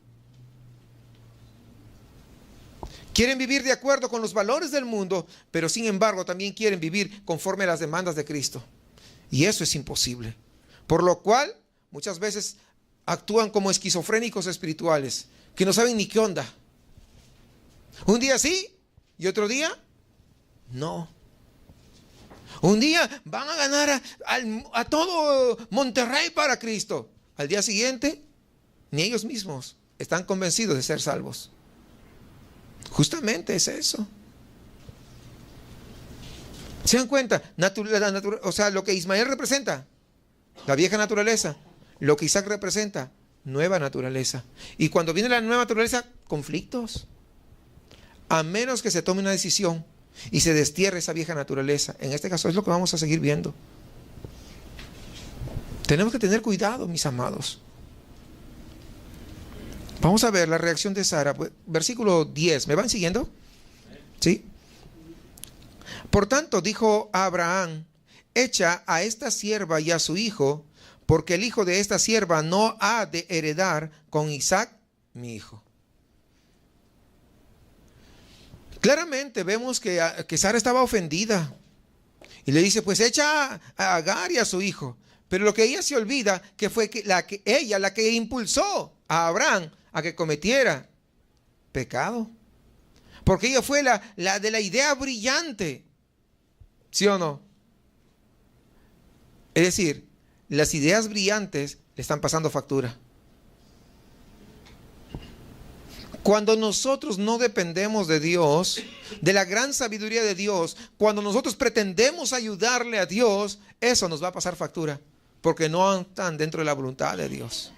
Quieren vivir de acuerdo con los valores del mundo, pero sin embargo también quieren vivir conforme a las demandas de Cristo. Y eso es imposible. Por lo cual, muchas veces actúan como esquizofrénicos espirituales, que no saben ni qué onda. Un día sí y otro día no. Un día van a ganar a todo Monterrey para Cristo. Al día siguiente, ni ellos mismos están convencidos de ser salvos. Justamente es eso. ¿Se dan cuenta? O sea, lo que Ismael representa, la vieja naturaleza. Lo que Isaac representa, nueva naturaleza. Y cuando viene la nueva naturaleza, conflictos. A menos que se tome una decisión y se destierre esa vieja naturaleza. En este caso es lo que vamos a seguir viendo. Tenemos que tener cuidado, mis amados. Vamos a ver la reacción de Sara. Versículo 10. ¿Me van siguiendo? ¿Sí? Por tanto, dijo a Abraham: echa a esta sierva y a su hijo, porque el hijo de esta sierva no ha de heredar con Isaac, mi hijo. Claramente vemos que Sara estaba ofendida. Y le dice, pues echa a Agar y a su hijo. Pero lo que ella se olvida, que fue ella la que impulsó a Abraham a que cometiera pecado. Porque ella fue la de la idea brillante. ¿Sí o no? Es decir, las ideas brillantes le están pasando factura. Cuando nosotros no dependemos de Dios, de la gran sabiduría de Dios, cuando nosotros pretendemos ayudarle a Dios, eso nos va a pasar factura, porque no están dentro de la voluntad de Dios.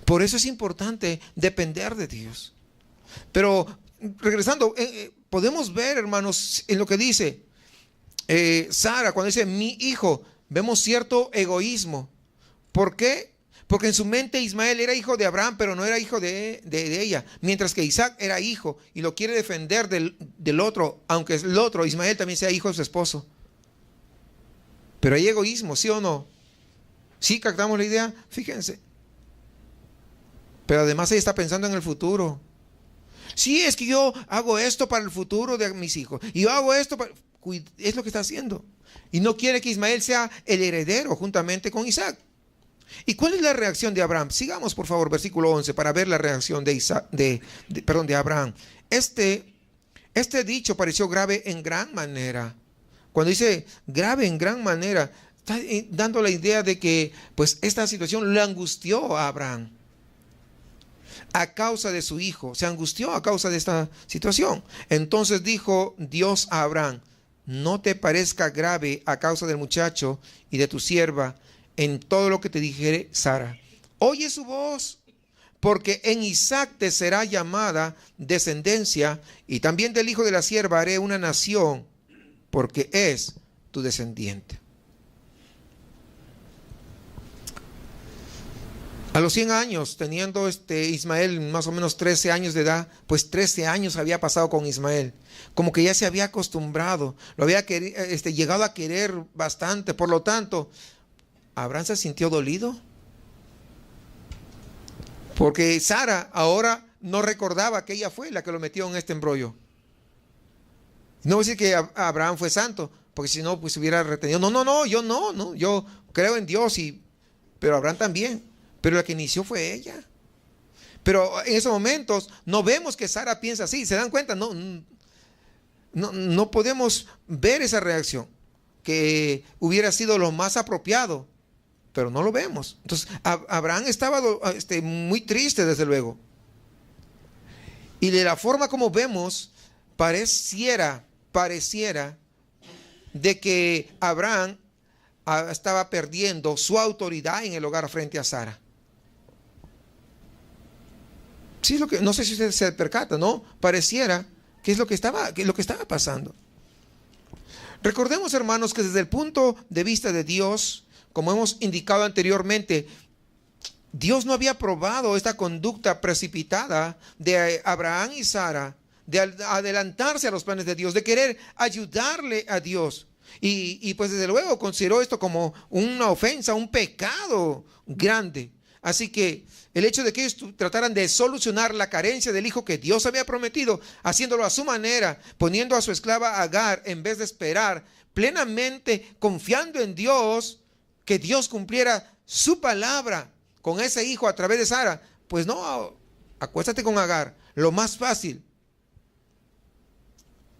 Por eso es importante depender de Dios. Pero regresando, podemos ver, hermanos, en lo que dice Sara, cuando dice mi hijo, vemos cierto egoísmo. ¿Por qué? Porque en su mente Ismael era hijo de Abraham, pero no era hijo de ella. Mientras que Isaac era hijo y lo quiere defender del otro, aunque el otro, Ismael, también sea hijo de su esposo. Pero hay egoísmo, ¿sí o no? ¿Sí captamos la idea? Fíjense. Pero además ella está pensando en el futuro. Sí, es que yo hago esto para el futuro de mis hijos. Y yo hago esto para... Es lo que está haciendo. Y no quiere que Ismael sea el heredero juntamente con Isaac. ¿Y cuál es la reacción de Abraham? Sigamos, por favor, versículo 11, para ver la reacción de Abraham. Este dicho pareció grave en gran manera. Cuando dice grave en gran manera, está dando la idea de que pues esta situación le angustió a Abraham. A causa de su hijo, se angustió a causa de esta situación. Entonces dijo Dios a Abraham: no te parezca grave a causa del muchacho y de tu sierva en todo lo que te dijere Sara. Oye su voz, porque en Isaac te será llamada descendencia, y también del hijo de la sierva haré una nación, porque es tu descendiente. A los 100 años, teniendo Ismael más o menos 13 años de edad, pues 13 años había pasado con Ismael. Como que ya se había acostumbrado, lo había llegado a querer bastante. Por lo tanto, Abraham se sintió dolido. Porque Sara ahora no recordaba que ella fue la que lo metió en este embrollo. No voy a decir que Abraham fue santo, porque si no, pues hubiera retenido. No, yo creo en Dios, pero Abraham también. Pero la que inició fue ella. Pero en esos momentos no vemos que Sara piensa así. ¿Se dan cuenta? No podemos ver esa reacción, que hubiera sido lo más apropiado, pero no lo vemos. Entonces Abraham estaba muy triste, desde luego. Y de la forma como vemos, pareciera de que Abraham estaba perdiendo su autoridad en el hogar frente a Sara. Sí, no sé si usted se percata, ¿no? Pareciera que es lo que estaba pasando. Recordemos, hermanos, que desde el punto de vista de Dios, como hemos indicado anteriormente, Dios no había aprobado esta conducta precipitada de Abraham y Sara, de adelantarse a los planes de Dios, de querer ayudarle a Dios. Y pues desde luego consideró esto como una ofensa, un pecado grande. Así que el hecho de que ellos trataran de solucionar la carencia del hijo que Dios había prometido, haciéndolo a su manera, poniendo a su esclava Agar en vez de esperar, plenamente confiando en Dios, que Dios cumpliera su palabra con ese hijo a través de Sara, pues no, acuéstate con Agar, lo más fácil.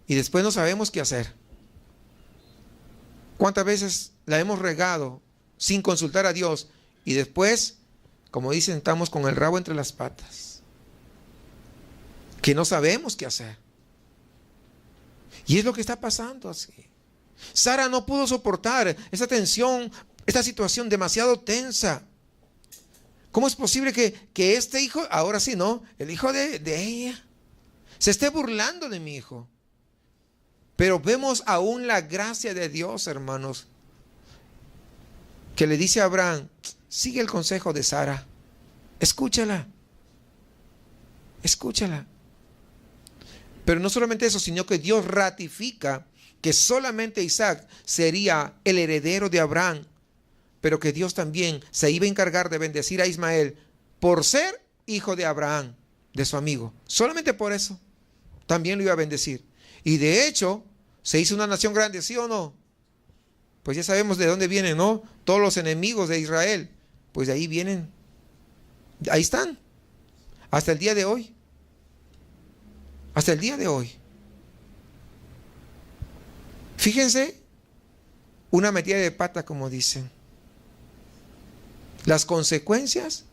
Y después no sabemos qué hacer. ¿Cuántas veces la hemos regado sin consultar a Dios? Y después, como dicen, estamos con el rabo entre las patas, que no sabemos qué hacer. Y es lo que está pasando así. Sara no pudo soportar esa tensión, esta situación demasiado tensa. ¿Cómo es posible que este hijo, ahora sí, no, el hijo de ella, se esté burlando de mi hijo? Pero vemos aún la gracia de Dios, hermanos, que le dice a Abraham, sigue el consejo de Sara, escúchala, escúchala. Pero no solamente eso, sino que Dios ratifica que solamente Isaac sería el heredero de Abraham, pero que Dios también se iba a encargar de bendecir a Ismael por ser hijo de Abraham, de su amigo. Solamente por eso también lo iba a bendecir. Y de hecho, se hizo una nación grande, ¿sí o no? Pues ya sabemos de dónde vienen, ¿no? Todos los enemigos de Israel, pues de ahí vienen. Ahí están. Hasta el día de hoy. Hasta el día de hoy. Fíjense, una metida de pata, como dicen. Las consecuencias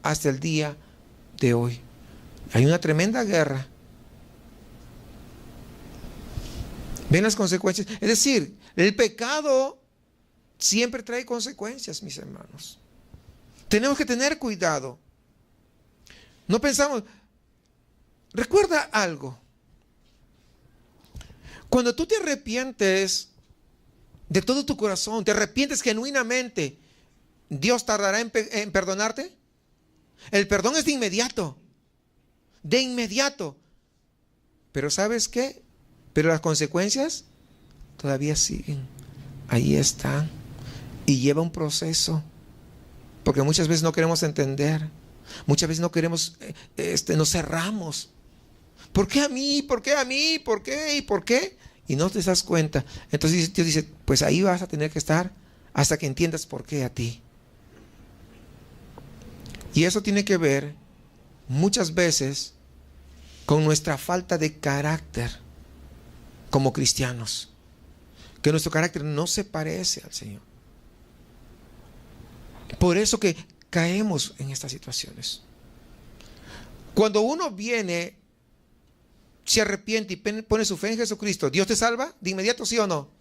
hasta el día de hoy. Hay una tremenda guerra. ¿Ven las consecuencias? Es decir, el pecado siempre trae consecuencias, mis hermanos. Tenemos que tener cuidado. No pensamos. Recuerda algo. Cuando tú te arrepientes de todo tu corazón, te arrepientes genuinamente, ¿Dios tardará en perdonarte? El perdón es de inmediato. De inmediato. Pero ¿sabes qué? Pero las consecuencias todavía siguen. Ahí están. Y lleva un proceso. Porque muchas veces no queremos entender. Muchas veces no queremos, nos cerramos. ¿Por qué a mí? ¿Por qué a mí? ¿Por qué? ¿Y por qué? Y no te das cuenta. Entonces Dios dice, pues ahí vas a tener que estar hasta que entiendas por qué a ti. Y eso tiene que ver muchas veces con nuestra falta de carácter como cristianos. Que nuestro carácter no se parece al Señor. Por eso que caemos en estas situaciones. Cuando uno viene, se arrepiente y pone su fe en Jesucristo, ¿Dios te salva de inmediato, sí o no?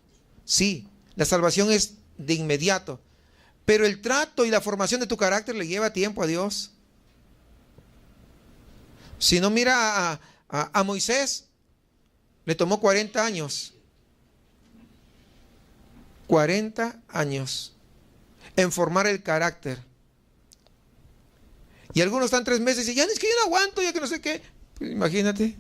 Sí, la salvación es de inmediato. Pero el trato y la formación de tu carácter le lleva tiempo a Dios. Si no, mira a Moisés, le tomó 40 años. 40 años en formar el carácter. Y algunos están 3 meses y dicen, ya es que yo no aguanto, ya que no sé qué. Pues imagínate.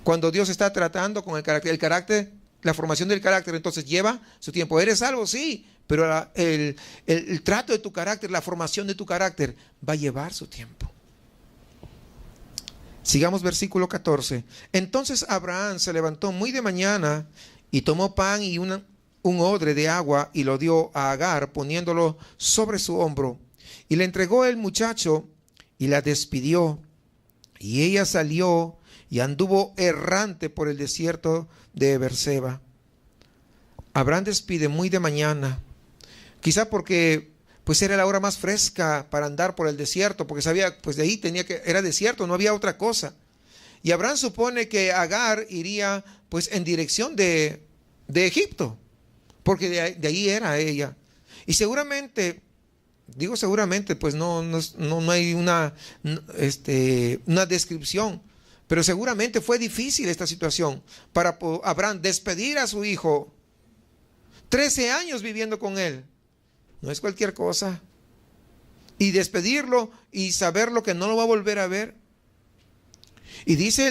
Cuando Dios está tratando con el carácter, la formación del carácter, entonces lleva su tiempo. ¿Eres salvo? Sí, pero el trato de tu carácter, la formación de tu carácter va a llevar su tiempo. Sigamos versículo 14. Entonces Abraham se levantó muy de mañana y tomó pan y un odre de agua y lo dio a Agar, poniéndolo sobre su hombro. Y le entregó el muchacho y la despidió. Y ella salió y anduvo errante por el desierto de Beerseba. Abraham despide muy de mañana, quizá porque pues era la hora más fresca para andar por el desierto, porque sabía, pues de ahí era desierto, no había otra cosa. Y Abraham supone que Agar iría pues en dirección de Egipto, porque de ahí era ella. Y seguramente, digo seguramente, pues no hay una descripción, pero seguramente fue difícil esta situación para Abraham despedir a su hijo. 13 años viviendo con él. No es cualquier cosa. Y despedirlo y saberlo que no lo va a volver a ver. Y dice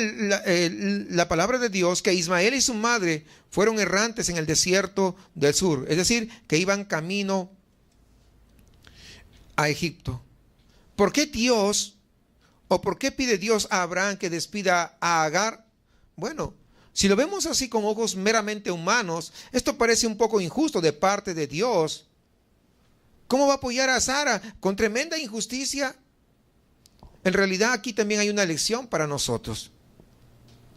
la palabra de Dios que Ismael y su madre fueron errantes en el desierto del sur. Es decir, que iban camino a Egipto. ¿Por qué Dios o por qué pide Dios a Abraham que despida a Agar? Bueno, si lo vemos así con ojos meramente humanos, esto parece un poco injusto de parte de Dios. ¿Cómo va a apoyar a Sara con tremenda injusticia? En realidad aquí también hay una lección para nosotros,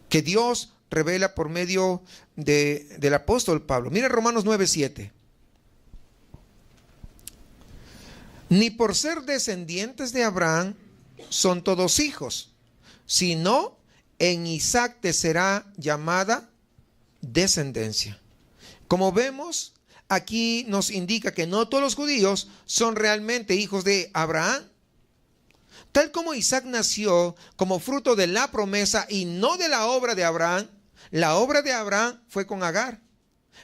que Dios revela por medio del apóstol Pablo. Mira Romanos 9:7. Ni por ser descendientes de Abraham son todos hijos, sino en Isaac te será llamada descendencia. Como vemos, aquí nos indica que no todos los judíos son realmente hijos de Abraham. Tal como Isaac nació como fruto de la promesa y no de la obra de Abraham, la obra de Abraham fue con Agar.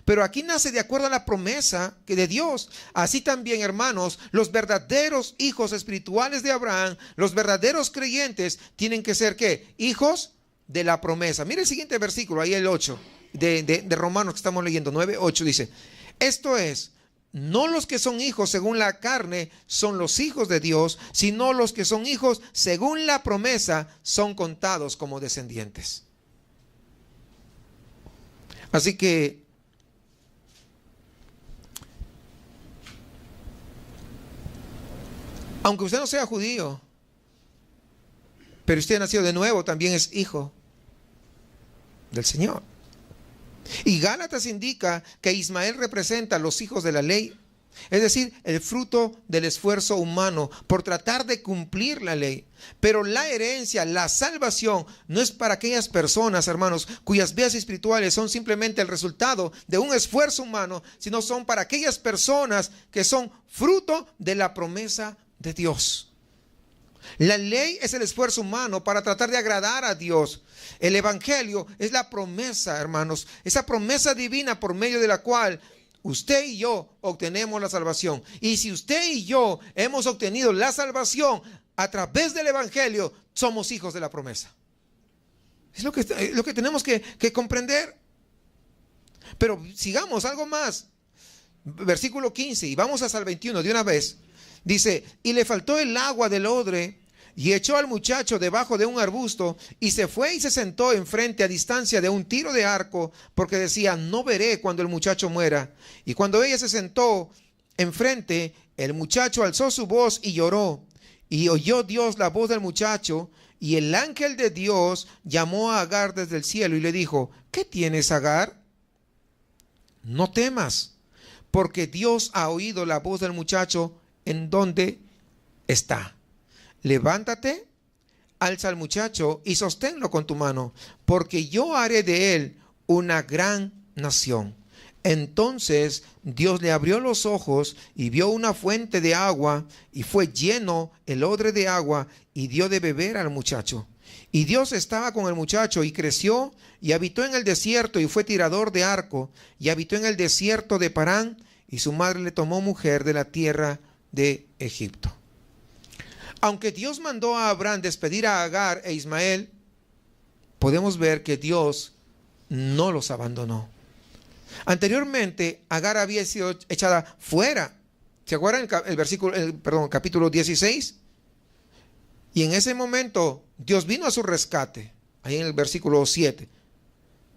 Pero aquí nace de acuerdo a la promesa que de Dios. Así también, hermanos, los verdaderos hijos espirituales de Abraham, los verdaderos creyentes, tienen que ser ¿qué? Hijos de la promesa. Mire el siguiente versículo, ahí el 8 de Romanos que estamos leyendo, 9:8 dice: esto es, no los que son hijos según la carne son los hijos de Dios, sino los que son hijos según la promesa son contados como descendientes. Así que aunque usted no sea judío, pero usted nació de nuevo, también es hijo del Señor. Y Gálatas indica que Ismael representa a los hijos de la ley, es decir, el fruto del esfuerzo humano por tratar de cumplir la ley. Pero la herencia, la salvación, no es para aquellas personas, hermanos, cuyas vidas espirituales son simplemente el resultado de un esfuerzo humano, sino son para aquellas personas que son fruto de la promesa de Dios. La ley es el esfuerzo humano para tratar de agradar a Dios. El evangelio es la promesa, hermanos, esa promesa divina por medio de la cual usted y yo obtenemos la salvación. Y si usted y yo hemos obtenido la salvación a través del evangelio, somos hijos de la promesa. Es lo que tenemos que comprender. Pero sigamos algo más. Versículo 15, y vamos hasta el 21 de una vez. Dice: y le faltó el agua del odre, y echó al muchacho debajo de un arbusto, y se fue y se sentó enfrente a distancia de un tiro de arco, porque decía: no veré cuando el muchacho muera. Y cuando ella se sentó enfrente, el muchacho alzó su voz y lloró. Y oyó Dios la voz del muchacho, y el ángel de Dios llamó a Agar desde el cielo y le dijo: ¿qué tienes, Agar? No temas, porque Dios ha oído la voz del muchacho en donde está. Levántate, alza al muchacho y sosténlo con tu mano, porque yo haré de él una gran nación. Entonces Dios le abrió los ojos y vio una fuente de agua, y fue lleno el odre de agua y dio de beber al muchacho. Y Dios estaba con el muchacho y creció y habitó en el desierto y fue tirador de arco y habitó en el desierto de Parán, y su madre le tomó mujer de la tierra de Egipto. Aunque Dios mandó a Abraham despedir a Agar e Ismael, podemos ver que Dios no los abandonó. Anteriormente, Agar había sido echada fuera. ¿Se acuerdan el capítulo 16? Y en ese momento Dios vino a su rescate, ahí en el versículo 7.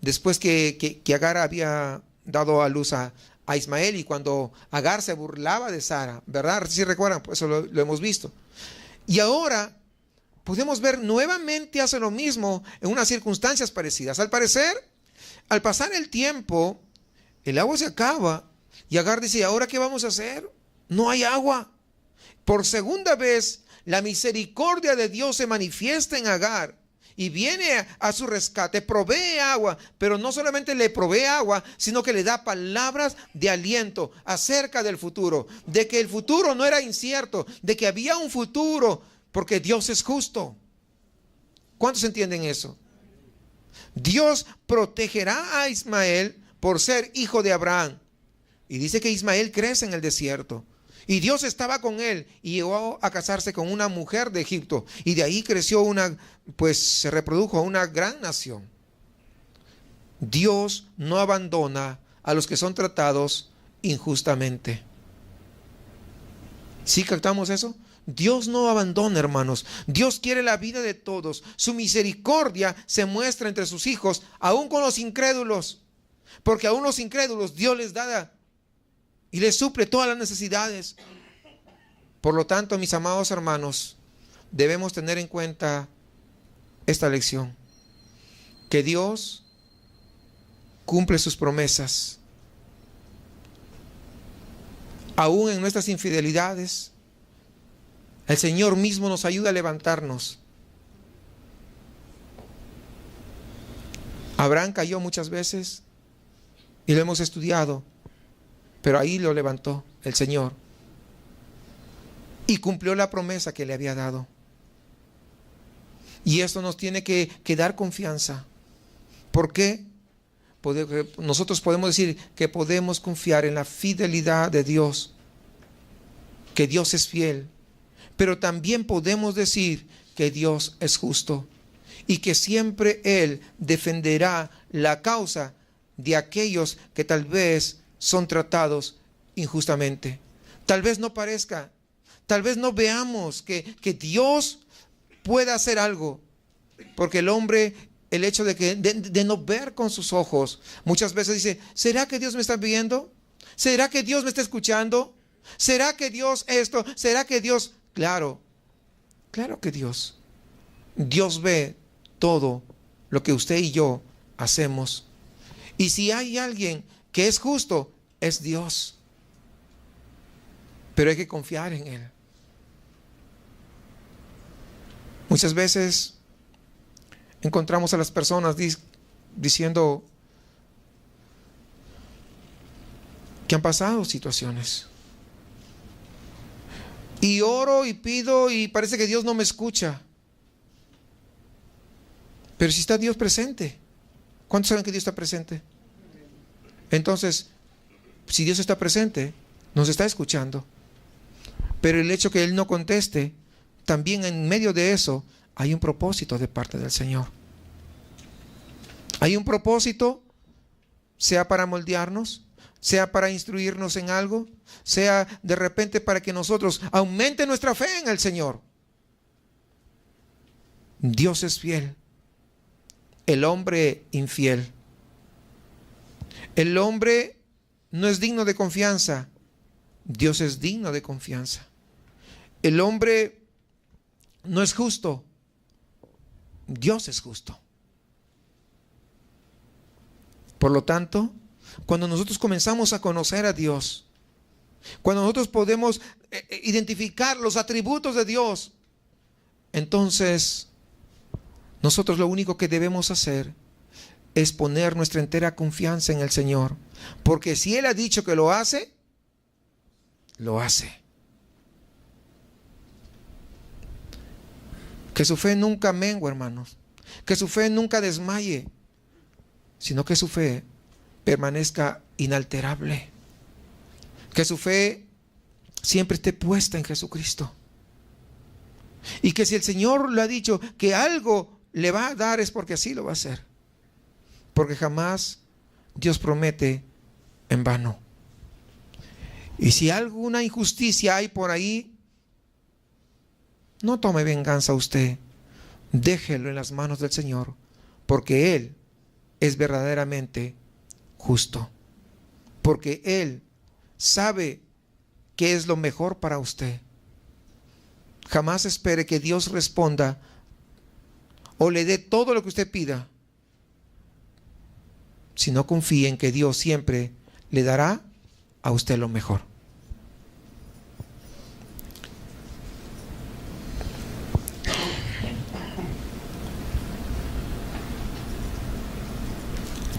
Después que Agar había dado a luz a Ismael, y cuando Agar se burlaba de Sara, ¿verdad? Si recuerdan, pues eso lo hemos visto. Y ahora podemos ver nuevamente hace lo mismo en unas circunstancias parecidas. Al parecer, al pasar el tiempo, el agua se acaba y Agar dice: ¿ahora qué vamos a hacer? No hay agua. Por segunda vez, la misericordia de Dios se manifiesta en Agar y viene a su rescate, provee agua, pero no solamente le provee agua, sino que le da palabras de aliento acerca del futuro, de que el futuro no era incierto, de que había un futuro, porque Dios es justo. ¿Cuántos entienden eso? Dios protegerá a Ismael por ser hijo de Abraham. Y dice que Ismael crece en el desierto. Y Dios estaba con él y llegó a casarse con una mujer de Egipto. Y de ahí creció se reprodujo una gran nación. Dios no abandona a los que son tratados injustamente. ¿Sí captamos eso? Dios no abandona, hermanos. Dios quiere la vida de todos. Su misericordia se muestra entre sus hijos, aún con los incrédulos. Porque aún los incrédulos Dios les da y les suple todas las necesidades. Por lo tanto, mis amados hermanos, debemos tener en cuenta esta lección: que Dios cumple sus promesas. Aún en nuestras infidelidades, el Señor mismo nos ayuda a levantarnos. Abraham cayó muchas veces, y lo hemos estudiado, pero ahí lo levantó el Señor y cumplió la promesa que le había dado. Y esto nos tiene que dar confianza. ¿Por qué? Porque nosotros podemos decir que podemos confiar en la fidelidad de Dios, que Dios es fiel, pero también podemos decir que Dios es justo y que siempre Él defenderá la causa de aquellos que tal vez son tratados injustamente. Tal vez no parezca, tal vez no veamos que Dios pueda hacer algo, porque el hombre, el hecho de no ver con sus ojos, muchas veces dice, ¿será que Dios me está viendo? ¿Será que Dios me está escuchando? ¿Será que Dios esto? ¿Será que Dios? Claro que Dios ve todo lo que usted y yo hacemos. Y si hay alguien que es justo, es Dios. Pero hay que confiar en Él. Muchas veces encontramos a las personas diciendo que han pasado situaciones. Y oro y pido y parece que Dios no me escucha. Pero si está Dios presente, ¿cuántos saben que Dios está presente? Entonces, si Dios está presente, nos está escuchando. Pero el hecho que Él no conteste, también en medio de eso hay un propósito de parte del Señor. Hay un propósito, sea para moldearnos, sea para instruirnos en algo, sea de repente para que nosotros aumente nuestra fe en el Señor. Dios es fiel. El hombre infiel. El hombre no es digno de confianza. Dios es digno de confianza. El hombre no es justo. Dios es justo. Por lo tanto, cuando nosotros comenzamos a conocer a Dios, cuando nosotros podemos identificar los atributos de Dios, entonces nosotros lo único que debemos hacer es poner nuestra entera confianza en el Señor. Porque si Él ha dicho que lo hace, lo hace. Que su fe nunca mengue, hermanos. Que su fe nunca desmaye, sino que su fe permanezca inalterable. Que su fe siempre esté puesta en Jesucristo. Y que si el Señor le ha dicho que algo le va a dar, es porque así lo va a hacer. Porque jamás Dios promete en vano. Y si alguna injusticia hay por ahí, no tome venganza usted. Déjelo en las manos del Señor, porque Él es verdaderamente justo. Porque Él sabe qué es lo mejor para usted. Jamás espere que Dios responda o le dé todo lo que usted pida, sino confíe en que Dios siempre le dará a usted lo mejor.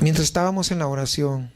Mientras estábamos en la oración,